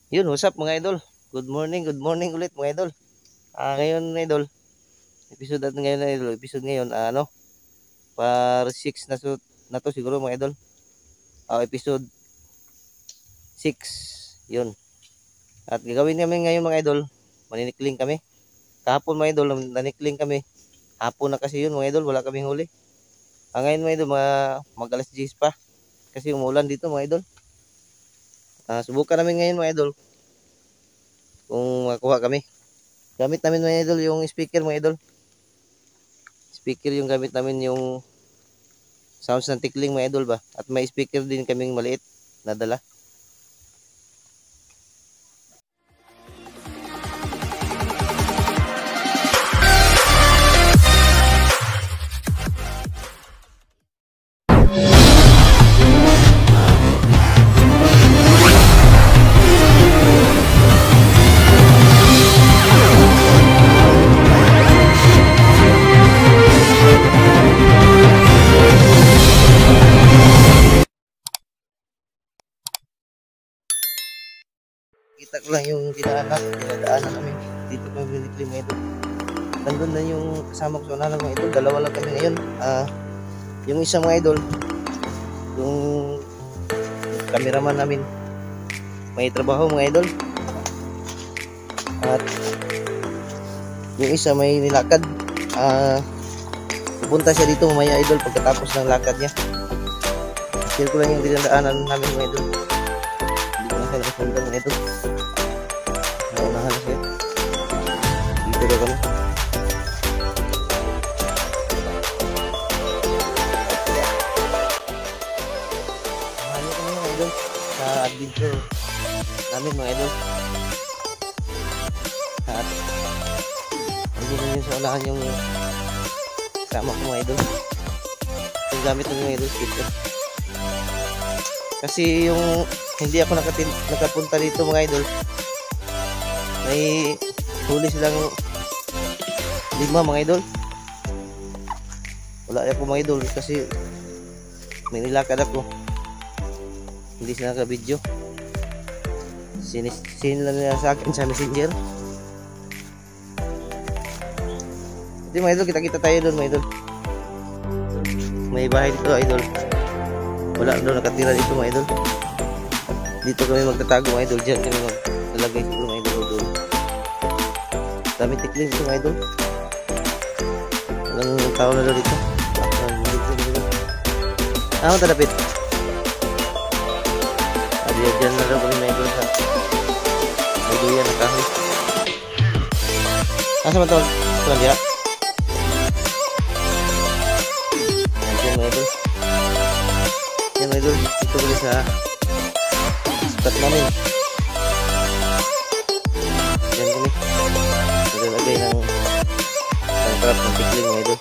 Yun, what's up mga idol? Good morning ulit mga idol. Ngayon idol, episode natin ngayon idol, episode ngayon par 6 na to siguro mga idol. Episode 6. Yun. At gagawin namin ngayon mga idol, maninikling kami. Kahapon mga idol, nanikling kami. Hapon na kasi yun mga idol, wala kaming huli. Ngayon mga idol, mag alas 10 pa. Kasi umulan dito mga idol. Subukan namin ngayon mga idol kung makuha kami. Gamit namin mga idol yung speaker mga idol. Speaker yung gamit namin, yung sounds ng tikling mga idol ba. At may speaker din kaming maliit na dala. Kita ko lang yung dinadaanan namin. Dito kami binikling mga idol. Nandun na yung kasama ko sa unahan mga idol. Dalawa lang kami ngayon. Yung isang mga idol, yung cameraman namin, may trabaho mga idol. At yung isa may nilakad. Pupunta siya dito mamaya idol pagkatapos ng lakad niya. Share ko lang yung dinadaanan namin mga idol. Hindi ko na siya nakasundan mga idol. Naunahan siya. Dito daw kami. Mahalo kami mga idol sa adventure namin mga idol. At hindi na yun sa unahan yung kasama ko mga idol. Yung gamit ng mga idol speaker. Kasi yung hindi ako nakapunta dito mga idol, may huli silang 5 mga idol. Wala ako mga idol kasi may nilakad ako. Hindi sila naka-video. Sin lang nila sa akin sa messenger. Ito mga idol, kita-kita tayo doon mga idol. May bahay dito idol. Wala doon nakatira dito mga idol. Dito kami magtatago mga idol. Diyan kami maglalagay dito mga idol doon. Dami tikling dito mga idol. Walang tao na doon dito. Talapit. Diyan na daw kami mga idol sa may duyan na kahoy. Asa man tawag? Ito lang diya. Diyan mga idol. Yan mga idol, ito kami sa spot namin. Yan kami nagalagay ng trap ng tikling mga idol.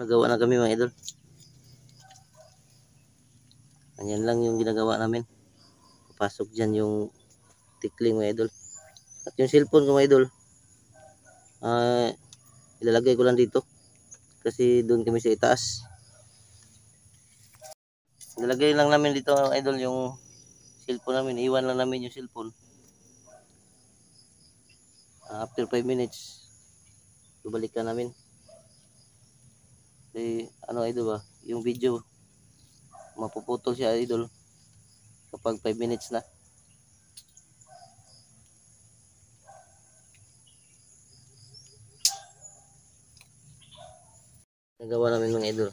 Nagawa na kami mga idol. Ganyan lang yung ginagawa namin. Papasok dyan yung tikling mga idol. At yung cellphone ko mga idol, ilalagay ko lang dito kasi doon kami sa itaas. Ilalagay lang namin dito idol yung cellphone namin. Iwan lang namin yung cellphone. After 5 minutes balikan namin. Idol ba, yung video mapuputol siya idol kapag 5 minutes na. Nagawa namin mga idol.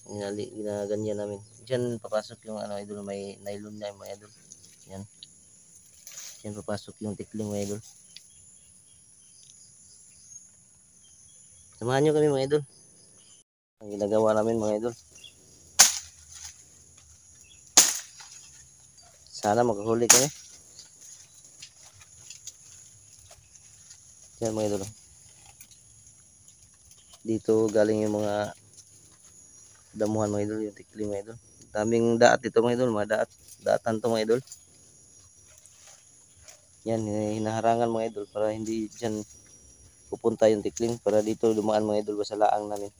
Ginaganyan namin. Diyan papasok yung idol, may nylon na mga idol. Yan. Diyan papasok yung tikling mga idol. Samahan nyo kami mga idol. Ang ginagawa namin mga idol. Sana makahuli kami. Diyan mga idol. Dito galing yung mga damuhan mga idol, yung tikling mga idol. Daming daat dito mga idol, mga daatan to mga idol. Yan, hinaharangan mga idol para hindi dyan pupunta yung tikling, para dito dumaan mga idol sa laang namin.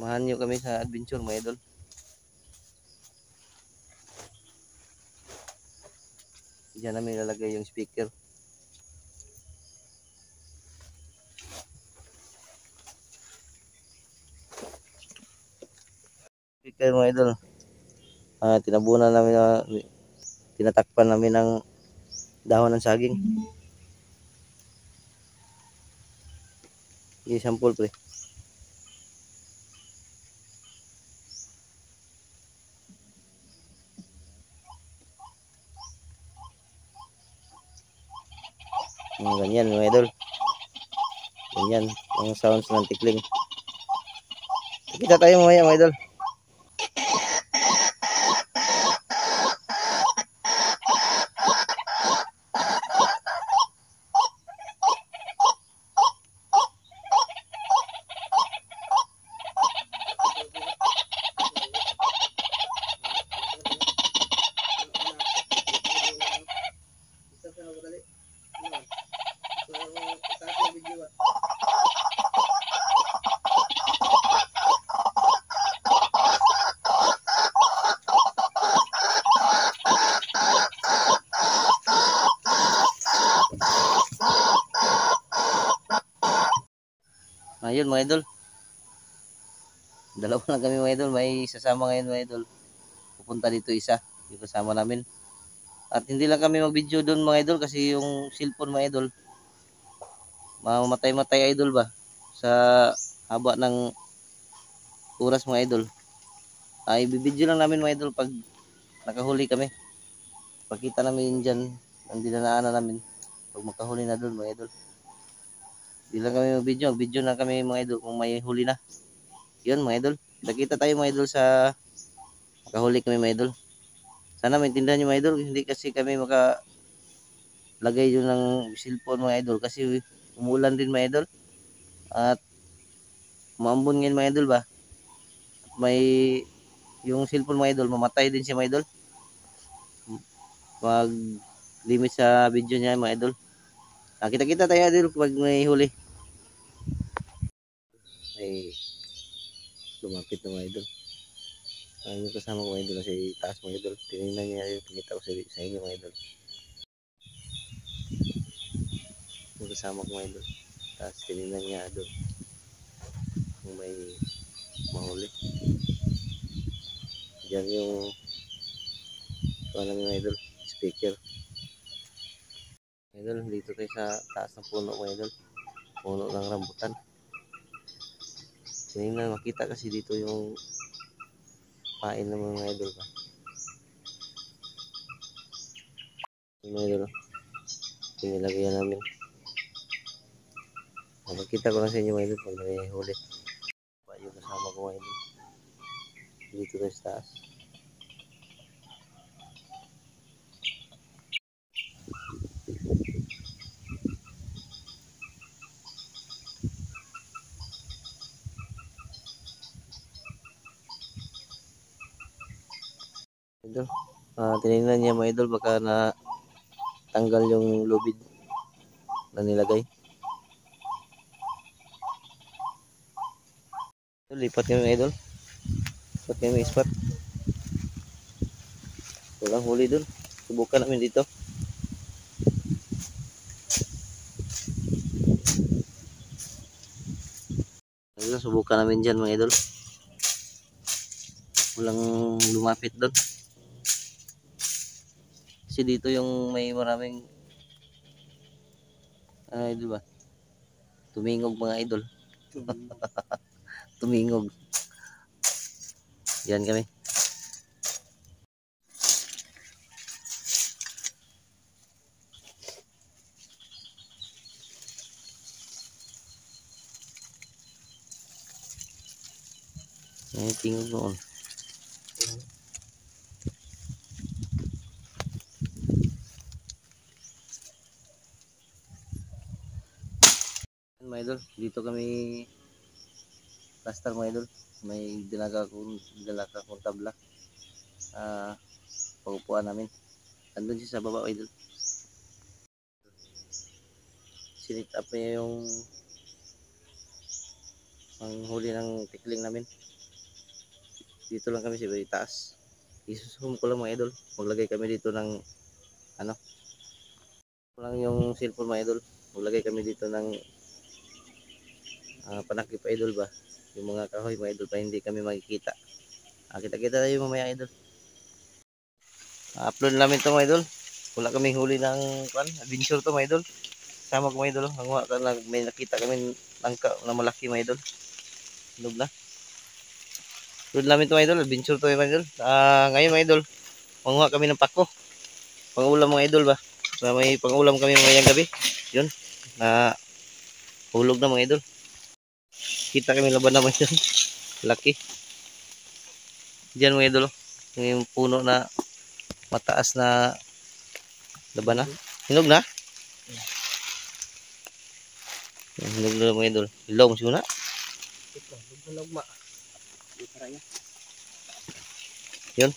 Samahan nyo kami sa adventure mga idol. Diyan namin ilalagay yung speaker. Speaker mga idol. Tinabunan namin tinatakpan namin ng dahon ng saging. I-sample pre. Ganyan mga idol. Ganyan ang sounds ng tikling. Kita tayo mamaya mga idol. Ayun mga idol. Dalawa lang kami mga idol. May sasama ngayon mga idol. Pupunta dito isa. Yung kasama namin. At hindi lang kami mag-video doon mga idol kasi yung cellphone mga idol mamamatay-matay idol ba sa haba ng oras mga idol. Ibibidyo lang namin mga idol pag nakahuli kami. Pakita namin dyan ang dinanaanan namin pag makahuli na doon mga idol. Hindi lang kami mag-video na kami mga idol kung may huli na. Yun mga idol. Nakita tayo mga idol sa makahuli kami mga idol. Sana maintindihan nyo mga idol. Hindi kasi kami makalagay yun ng cellphone mga idol kasi umulan din mga idol. At maambon ngayon mga idol ba. At may yung cellphone mga idol mamatay din siya mga idol. Pag limit sa video niya mga idol. Kita-kita tayo idol pag may huli. Ay lumapit na mga idol. Yung kasama ko mga idol sa taas mga idol. Tinignan niya yung pinita ko sa inyo mga idol. Yung kasama ko mga idol. Tapos tinignan niya doon kung may mahuli. Diyan yung namin mga idol. Speaker. Idol, dito tayo sa taas ng puno mga idol. Puno ng rambutan. Tinignan makita kasi dito yung pain ng mga idol ba. Yung mga idol, pinilagyan namin. Makikita ko lang sa inyo mga idol pag may huli. Yung kasama ko mga idol. Dito tayo sa taas. Idol, tinignan niya mga idol baka na tanggal yung lubid na nilagay. Lipat kami mga idol. Lipat kami spot. Walang huli dun. Subukan namin dito. Idol, subukan namin dyan mga idol. Walang lumapit dun. Kasi dito yung may maraming idol ba? Tumingog mga idol. Tumingog. Yan kami. Yan tingog noon. Mga idol, dito kami plaster mga idol. May dala akong tabla. Pagupuan namin. Andun siya sa baba idol. Sinit up niya yung ang huli ng tikling namin. Dito lang kami sa taas. I-zoom ko lang mga idol. Maglagay kami dito ng ano, lang yung cellphone mga idol. Maglagay kami dito ng panakip idol ba. Yung mga kahoy mga idol pa hindi kami makikita. Kita-kita tayo mamaya idol. Upload namin to mga idol. Wala kaming huli ng adventure to mga idol. Sama ko mga idol. Hanguha ka lang, may nakita kami langka na malaki mga idol. Log na. Upload namin to mga idol. Adventure to mga idol. Ngayon mga idol, manguha kami ng pako. Pangulam mga idol ba. May pangulam kami mamayang gabi. Yun. Na hulog na mga idol. Kita kami laban na mga idol. Laki. Diyan mga idol. Yung puno na mataas na laban na. Hinog na? Hinog na mga idol. Hilaw mo siya na? Yun.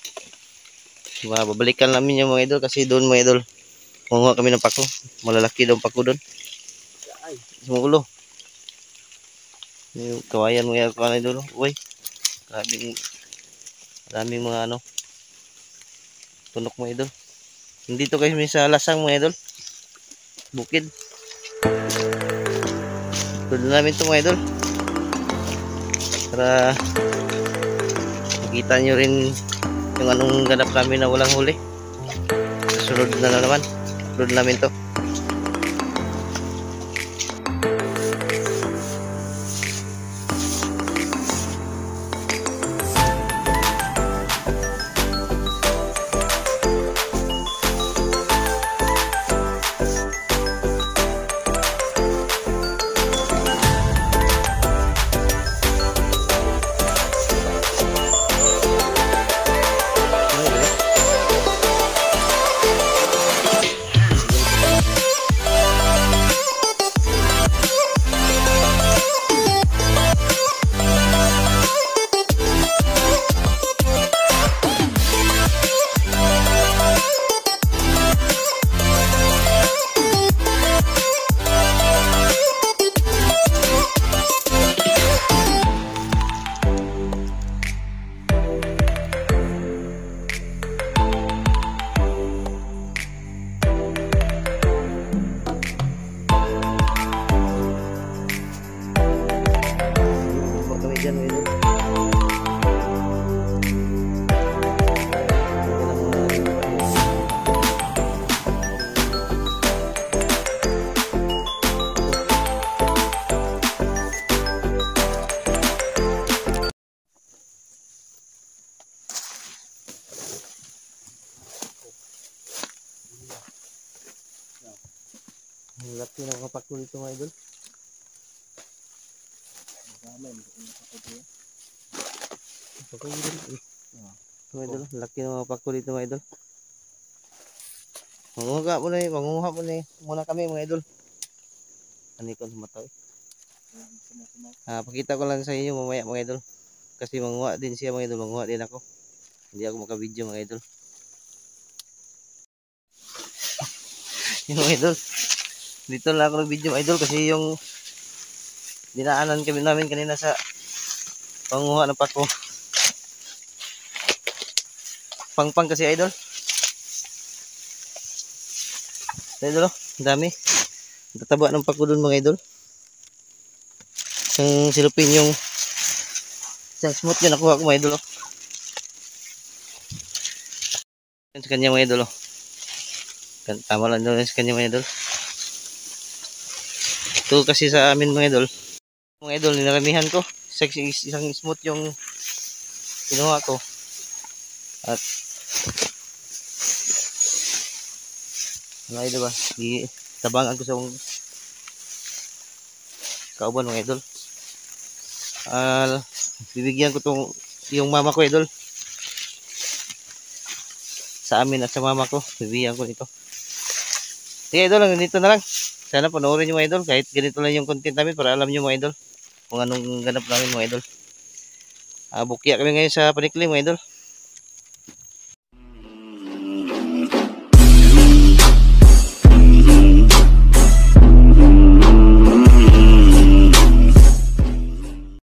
Babalikan namin yung mga idol kasi doon mga idol. Manguha kami ng pako. Malalaki daw pako doon. Sumugulo. Yung kawayan mga idol. Uy. Maraming mga ano. Tunok mga idol. Nandito kayo sa lasang mga idol. Bukid. Doon namin ito mga idol. Para makita nyo rin yung anong ganap namin na walang huli. Sunod na naman. Sunod namin to. Dyan mga idol. Ang laki ng mga pako dito mga idol. Mga idol, laki ng mga pako dito mga idol. Manguha muna kami mga idol. Anikon sumataw. Pakita ko lang sa inyo mamaya mga idol. Kasi manguha din siya mga idol, manguha din ako. Hindi ako maka-video mga idol. Yung mga idol. Dito lang ako nag-video mga idol kasi yung dinaanan kami namin kanina sa panguha ng pako. Pangpang kasi idol. Idol, dami. Tataba ng pako doon mga idol. Isang silupin yung isang smooth yun nakuha ko mga idol. Yan sa kanya mga idol. Tama lang doon sa kanya mga idol. Ito kasi sa amin mga idol. Mga idol, ninaramihan ko. Isang smooth yung kinuha ko. At mga idol ba, tabangan ko sa kauban mga idol. Bibigyan ko tong yung mama ko idol. Sa amin at sa mama ko, bibigyan ko nito. Sige idol, ganito na lang. Sana panoorin nyo mga idol, kahit ganito lang yung content namin para alam nyo mga idol kung anong ganap namin mga idol. Bukya kami ngayon sa Panikli mga idol.